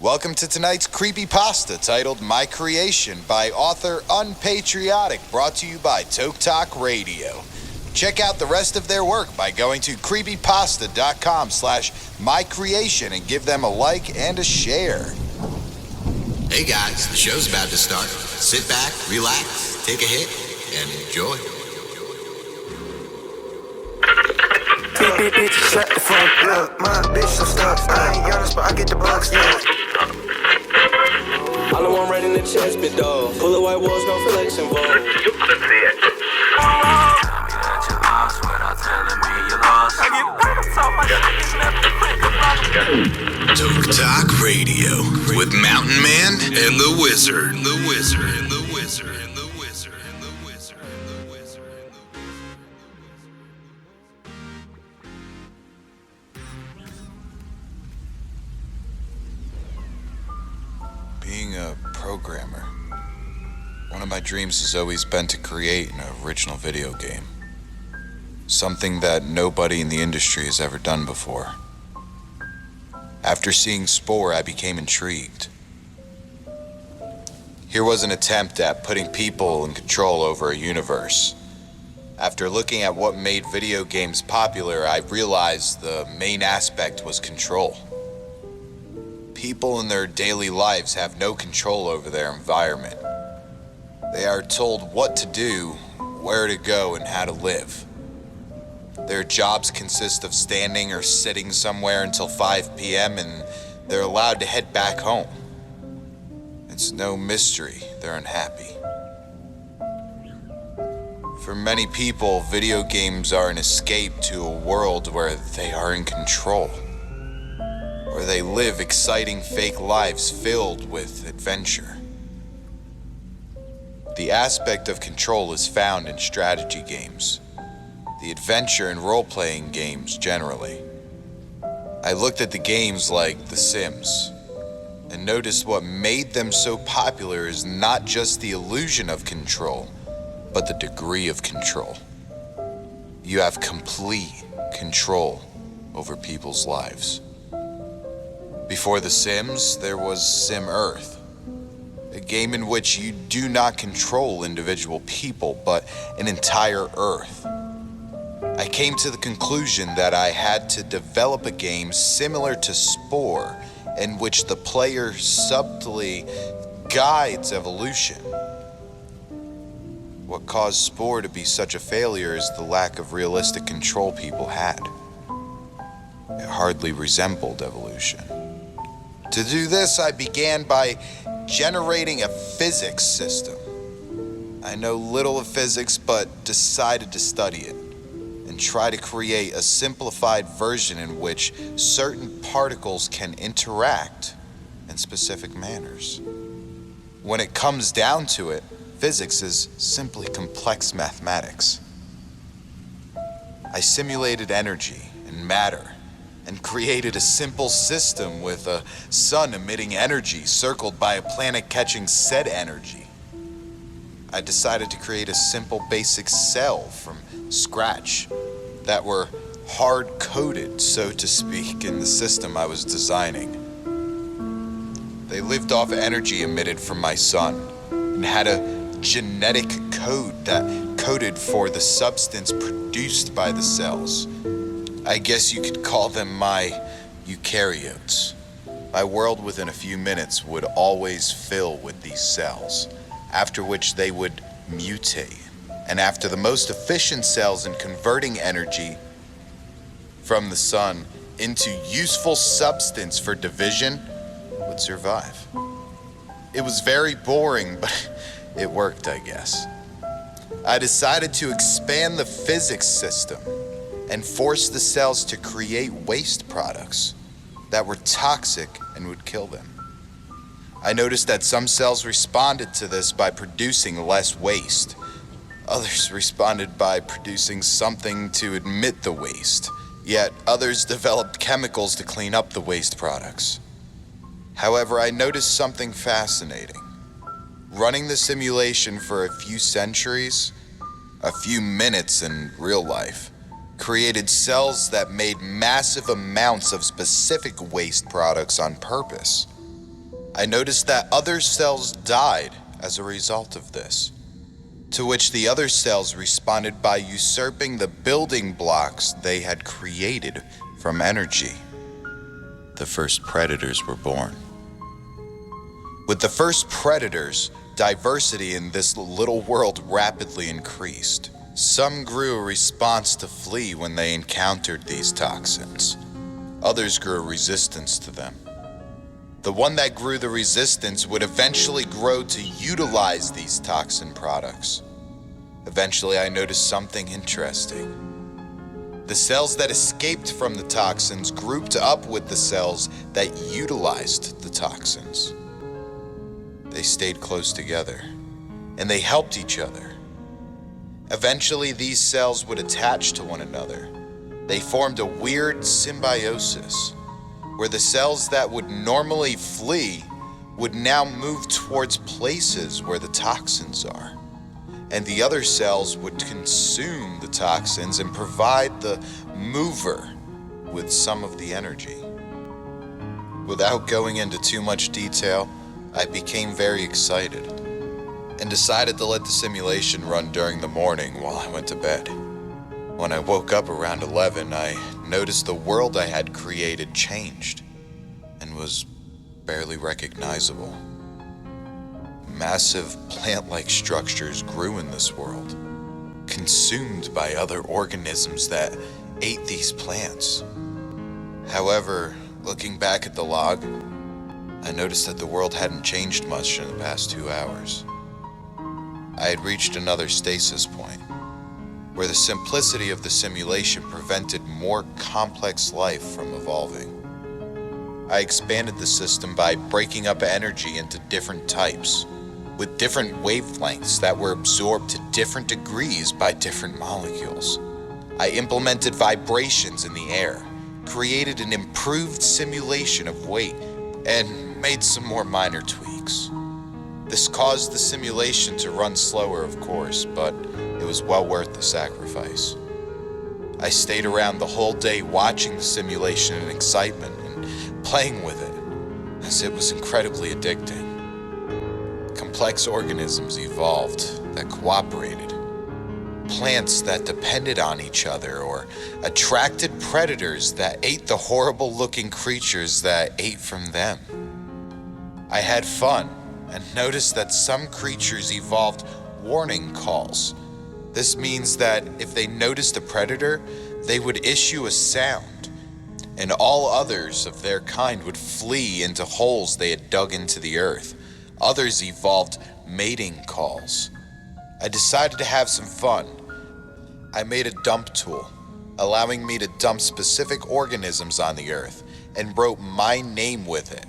Welcome to tonight's creepypasta titled My Creation by author Unpatriotic, brought to you by Toke Talk Radio. Check out the rest of their work by going to creepypasta.com/mycreation and give them a like and a share. Hey guys, the show's about to start. Sit back, relax, take a hit, and enjoy. Bitch, shut the fuck up. My bitch so stuck. I ain't honest, but I get the bucks, yeah. All I want right in the chest, bit dog. Pull the white walls, no flex involved. Tell me that you lost without telling me you lost. I get better, so my shit is left to Toke Talk Radio with Mountain Man and the Wizard. The Wizard. And the Wizard. And the Wizard. And the Wizard. And the Wizard. Being a programmer, one of my dreams has always been to create an original video game. Something that nobody in the industry has ever done before. After seeing Spore, I became intrigued. Here was an attempt at putting people in control over a universe. After looking at what made video games popular, I realized the main aspect was control. People in their daily lives have no control over their environment. They are told what to do, where to go, and how to live. Their jobs consist of standing or sitting somewhere until 5 p.m. and they're allowed to head back home. It's no mystery they're unhappy. For many people, video games are an escape to a world where they are in control, where they live exciting fake lives filled with adventure. The aspect of control is found in strategy games, the adventure and role-playing games generally. I looked at the games like The Sims and noticed what made them so popular is not just the illusion of control, but the degree of control. You have complete control over people's lives. Before The Sims, there was Sim Earth, a game in which you do not control individual people, but an entire Earth. I came to the conclusion that I had to develop a game similar to Spore, in which the player subtly guides evolution. What caused Spore to be such a failure is the lack of realistic control people had. It hardly resembled evolution. To do this, I began by generating a physics system. I know little of physics, but decided to study it and try to create a simplified version in which certain particles can interact in specific manners. When it comes down to it, physics is simply complex mathematics. I simulated energy and matter and created a simple system with a sun emitting energy circled by a planet catching said energy. I decided to create a simple basic cell from scratch that were hard-coded, so to speak, in the system I was designing. They lived off energy emitted from my sun and had a genetic code that coded for the substance produced by the cells. I guess you could call them my eukaryotes. My world within a few minutes would always fill with these cells, after which they would mutate. And after the most efficient cells in converting energy from the sun into useful substance for division would survive. It was very boring, but it worked, I guess. I decided to expand the physics system and force the cells to create waste products that were toxic and would kill them. I noticed that some cells responded to this by producing less waste. Others responded by producing something to emit the waste, yet others developed chemicals to clean up the waste products. However, I noticed something fascinating. Running the simulation for a few centuries, a few minutes in real life, created cells that made massive amounts of specific waste products on purpose. I noticed that other cells died as a result of this, to which the other cells responded by usurping the building blocks they had created from energy. The first predators were born. With the first predators, diversity in this little world rapidly increased. Some grew a response to flee when they encountered these toxins. Others grew a resistance to them. The one that grew the resistance would eventually grow to utilize these toxin products. Eventually, I noticed something interesting. The cells that escaped from the toxins grouped up with the cells that utilized the toxins. They stayed close together, and they helped each other. Eventually, these cells would attach to one another. They formed a weird symbiosis, where the cells that would normally flee would now move towards places where the toxins are, and the other cells would consume the toxins and provide the mover with some of the energy. Without going into too much detail, I became very excited and decided to let the simulation run during the morning while I went to bed. When I woke up around 11, I noticed the world I had created changed and was barely recognizable. Massive plant-like structures grew in this world, consumed by other organisms that ate these plants. However, looking back at the log, I noticed that the world hadn't changed much in the past 2 hours. I had reached another stasis point, where the simplicity of the simulation prevented more complex life from evolving. I expanded the system by breaking up energy into different types, with different wavelengths that were absorbed to different degrees by different molecules. I implemented vibrations in the air, created an improved simulation of weight, and made some more minor tweaks. This caused the simulation to run slower, of course, but it was well worth the sacrifice. I stayed around the whole day watching the simulation in excitement and playing with it, as it was incredibly addicting. Complex organisms evolved that cooperated, plants that depended on each other or attracted predators that ate the horrible-looking creatures that ate from them. I had fun and noticed that some creatures evolved warning calls. This means that if they noticed a predator, they would issue a sound, and all others of their kind would flee into holes they had dug into the earth. Others evolved mating calls. I decided to have some fun. I made a dump tool, allowing me to dump specific organisms on the earth, and wrote my name with it.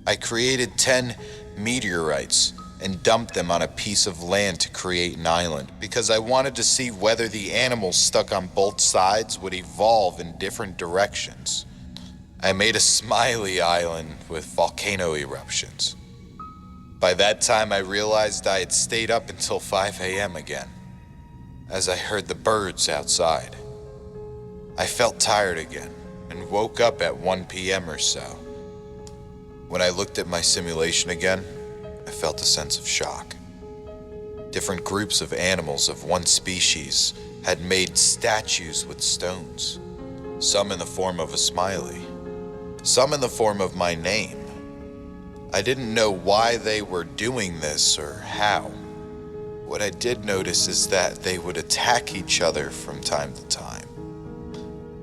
I created 10 meteorites and dumped them on a piece of land to create an island, because I wanted to see whether the animals stuck on both sides would evolve in different directions. I made a smiley island with volcano eruptions. By that time, I realized I had stayed up until 5 a.m. again, as I heard the birds outside. I felt tired again and woke up at 1 p.m. or so. When I looked at my simulation again, I felt a sense of shock. Different groups of animals of one species had made statues with stones, some in the form of a smiley, some in the form of my name. I didn't know why they were doing this or how. What I did notice is that they would attack each other from time to time.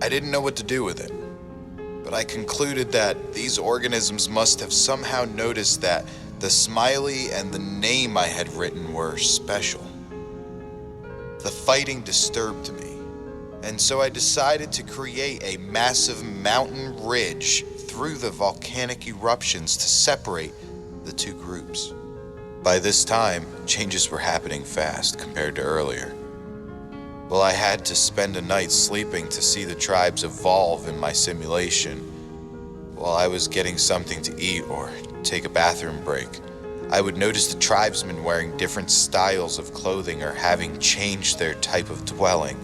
I didn't know what to do with it, but I concluded that these organisms must have somehow noticed that the smiley and the name I had written were special. The fighting disturbed me, and so I decided to create a massive mountain ridge through the volcanic eruptions to separate the two groups. By this time, changes were happening fast compared to earlier. Well, I had to spend a night sleeping to see the tribes evolve in my simulation. While I was getting something to eat or take a bathroom break, I would notice the tribesmen wearing different styles of clothing or having changed their type of dwelling.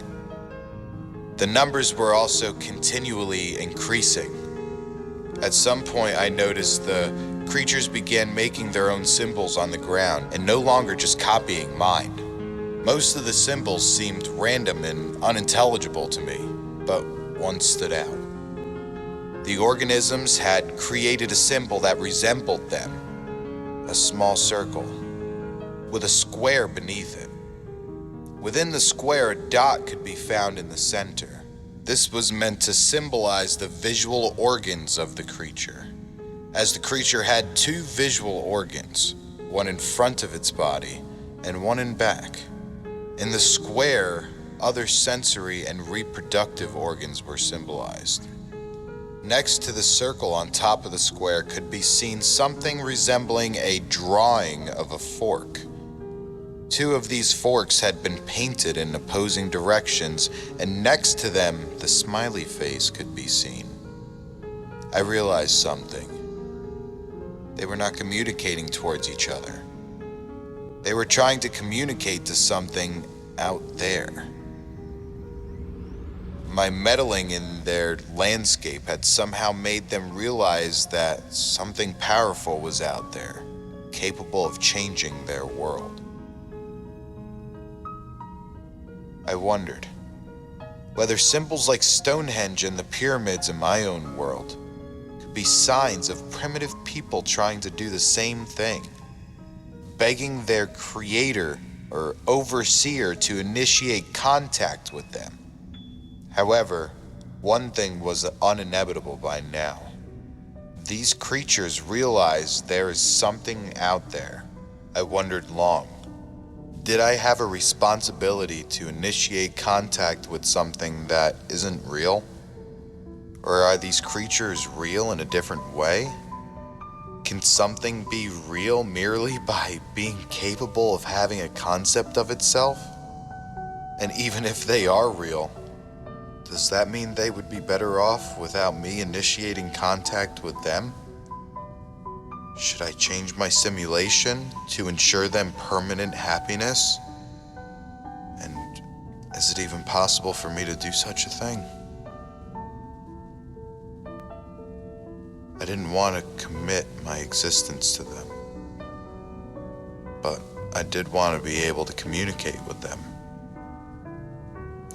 The numbers were also continually increasing. At some point, I noticed the creatures began making their own symbols on the ground and no longer just copying mine. Most of the symbols seemed random and unintelligible to me, but one stood out. The organisms had created a symbol that resembled them, a small circle, with a square beneath it. Within the square, a dot could be found in the center. This was meant to symbolize the visual organs of the creature, as the creature had two visual organs, one in front of its body and one in back. In the square, other sensory and reproductive organs were symbolized. Next to the circle on top of the square could be seen something resembling a drawing of a fork. Two of these forks had been painted in opposing directions, and next to them, the smiley face could be seen. I realized something. They were not communicating towards each other. They were trying to communicate to something out there. My meddling in their landscape had somehow made them realize that something powerful was out there, capable of changing their world. I wondered whether symbols like Stonehenge and the pyramids in my own world could be signs of primitive people trying to do the same thing, begging their creator or overseer to initiate contact with them. However, one thing was uninevitable by now. These creatures realized there is something out there. I wondered long. Did I have a responsibility to initiate contact with something that isn't real? Or are these creatures real in a different way? Can something be real merely by being capable of having a concept of itself? And even if they are real, does that mean they would be better off without me initiating contact with them? Should I change my simulation to ensure them permanent happiness? And is it even possible for me to do such a thing? I didn't want to commit my existence to them, but I did want to be able to communicate with them.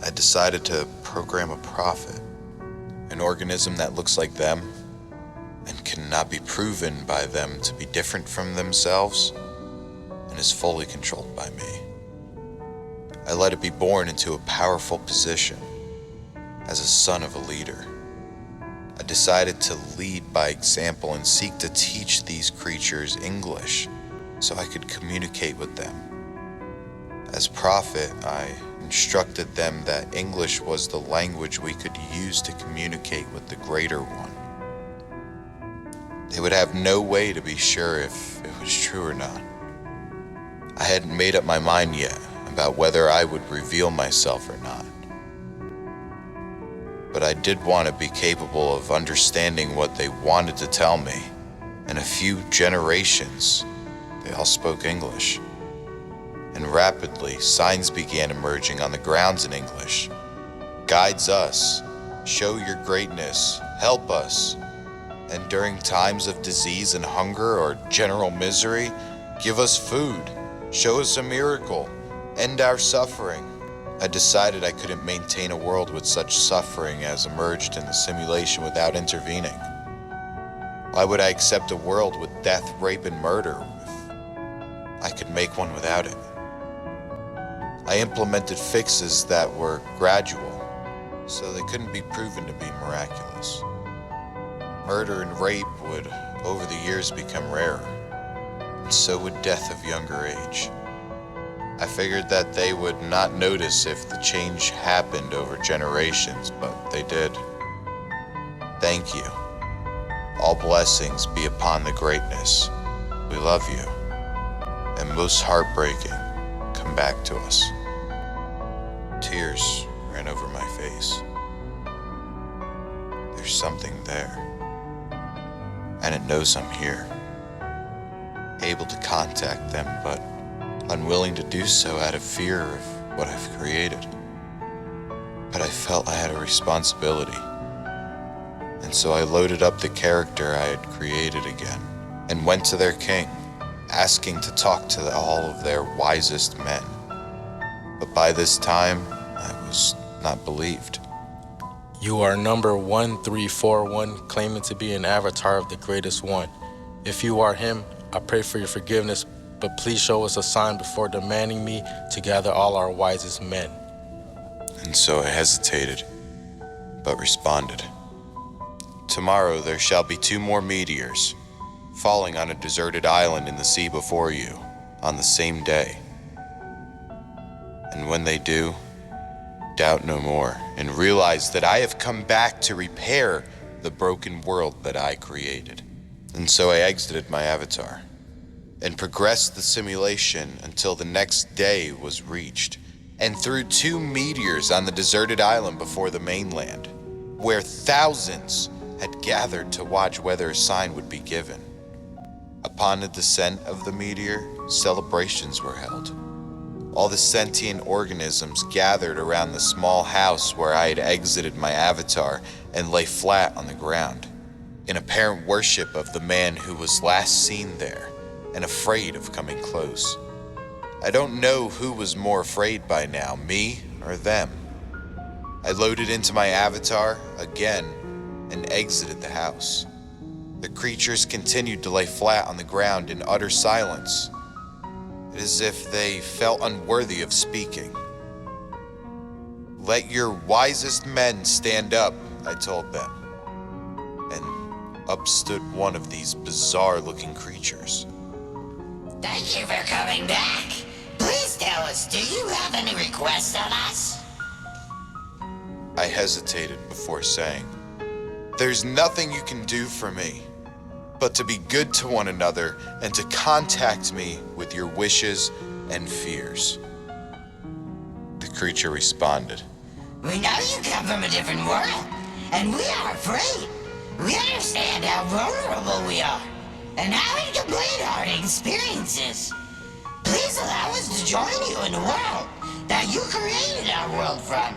I decided to program a prophet, an organism that looks like them and cannot be proven by them to be different from themselves and is fully controlled by me. I let it be born into a powerful position as a son of a leader. I decided to lead by example and seek to teach these creatures English so I could communicate with them. As prophet, I instructed them that English was the language we could use to communicate with the greater one. They would have no way to be sure if it was true or not. I hadn't made up my mind yet about whether I would reveal myself or not. But I did want to be capable of understanding what they wanted to tell me. In a few generations, they all spoke English. And rapidly, signs began emerging on the grounds in English. Guides us, show your greatness, help us. And during times of disease and hunger or general misery, give us food, show us a miracle, end our suffering. I decided I couldn't maintain a world with such suffering as emerged in the simulation without intervening. Why would I accept a world with death, rape, and murder if I could make one without it? I implemented fixes that were gradual, so they couldn't be proven to be miraculous. Murder and rape would, over the years, become rarer, and so would death of younger age. I figured that they would not notice if the change happened over generations, but they did. Thank you. All blessings be upon the greatness. We love you. And most heartbreaking, come back to us. Tears ran over my face. There's something there. And it knows I'm here. Able to contact them, but unwilling to do so out of fear of what I've created. But I felt I had a responsibility. And so I loaded up the character I had created again. and went to their king, asking to talk to all of their wisest men. But by this time, I was not believed. You are number 1341, claiming to be an avatar of the greatest one. If you are him, I pray for your forgiveness, but please show us a sign before demanding me to gather all our wisest men. And so I hesitated, but responded. Tomorrow there shall be 2 more meteors, falling on a deserted island in the sea before you, on the same day. And when they do, doubt no more, and realize that I have come back to repair the broken world that I created. And so I exited my avatar, and progressed the simulation until the next day was reached, and threw 2 meteors on the deserted island before the mainland, where thousands had gathered to watch whether a sign would be given. Upon the descent of the meteor, celebrations were held. All the sentient organisms gathered around the small house where I had exited my avatar and lay flat on the ground, in apparent worship of the man who was last seen there and afraid of coming close. I don't know who was more afraid by now, me or them. I loaded into my avatar again and exited the house. The creatures continued to lay flat on the ground in utter silence, as if they felt unworthy of speaking. Let your wisest men stand up, I told them. And up stood one of these bizarre-looking creatures. Thank you for coming back. Please tell us, do you have any requests on us? I hesitated before saying, "There's nothing you can do for me, but to be good to one another and to contact me with your wishes and fears." The creature responded, We know you come from a different world, and we are afraid. We understand how vulnerable we are, and how incomplete our experiences. Please allow us to join you in the world that you created our world from.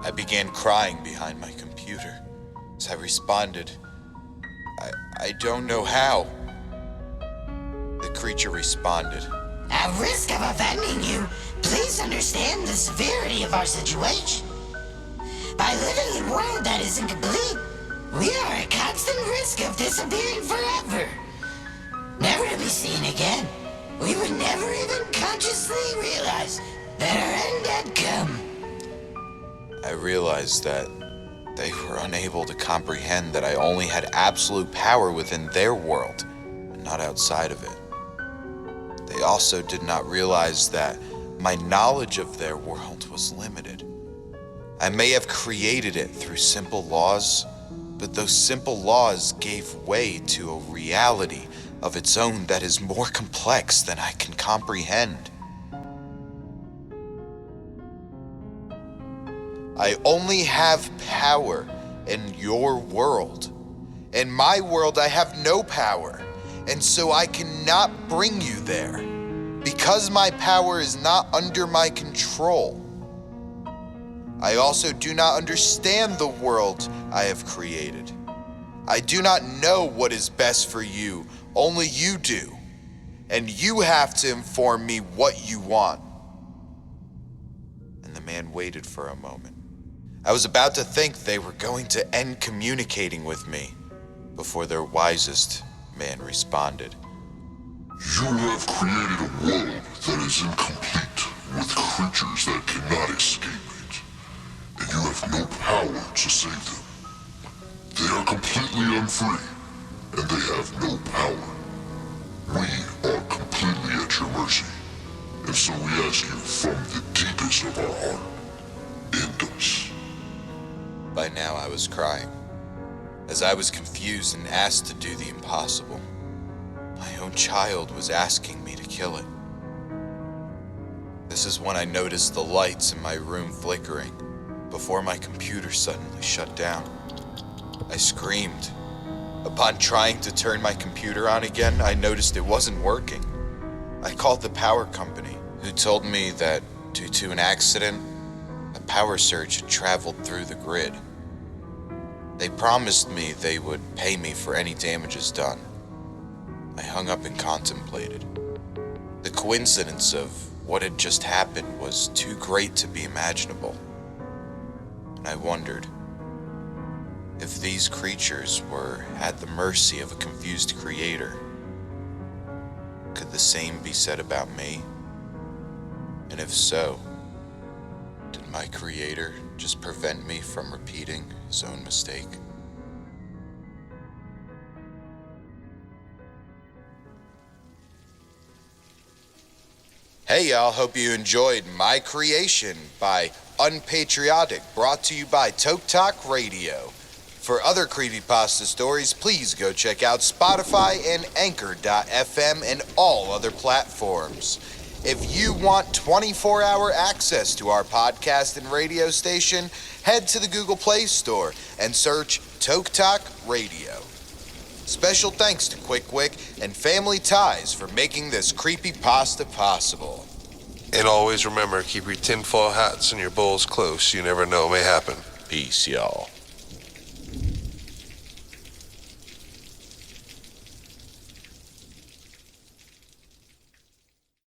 I began crying behind my computer as I responded, I don't know how. The creature responded, At risk of offending you, please understand the severity of our situation. By living in a world that is incomplete, we are at constant risk of disappearing forever. Never to be seen again. We would never even consciously realize that our end had come. I realized that they were unable to comprehend that I only had absolute power within their world and not outside of it. They also did not realize that my knowledge of their world was limited. I may have created it through simple laws, but those simple laws gave way to a reality of its own that is more complex than I can comprehend. I only have power in your world. In my world, I have no power, and so I cannot bring you there, because my power is not under my control. I also do not understand the world I have created. I do not know what is best for you, only you do, and you have to inform me what you want. And the man waited for a moment. I was about to think they were going to end communicating with me before their wisest man responded. You have created a world that is incomplete with creatures that cannot escape it, and you have no power to save them. They are completely unfree, and they have no power. We are completely at your mercy, and so we ask you from the deepest of our heart, end us. By now I was crying, as I was confused and asked to do the impossible. My own child was asking me to kill it. This is when I noticed the lights in my room flickering before my computer suddenly shut down. I screamed. Upon trying to turn my computer on again, I noticed it wasn't working. I called the power company, who told me that due to an accident, a power surge had traveled through the grid. They promised me they would pay me for any damages done, I hung up and contemplated. The coincidence of what had just happened was too great to be imaginable. And I wondered if these creatures were at the mercy of a confused creator. Could the same be said about me? And if so, did my creator just prevent me from repeating his own mistake? Hey y'all, hope you enjoyed My Creation by Unpatriotic, brought to you by Toke Talk Radio. For other creepypasta stories, please go check out Spotify and Anchor.fm and all other platforms. If you want 24-hour access to our podcast and radio station, head to the Google Play Store and search Toke Talk Radio. Special thanks to Quick Wick and Family Ties for making this creepypasta possible. And always remember, keep your tinfoil hats and your bowls close. You never know what may happen. Peace, y'all.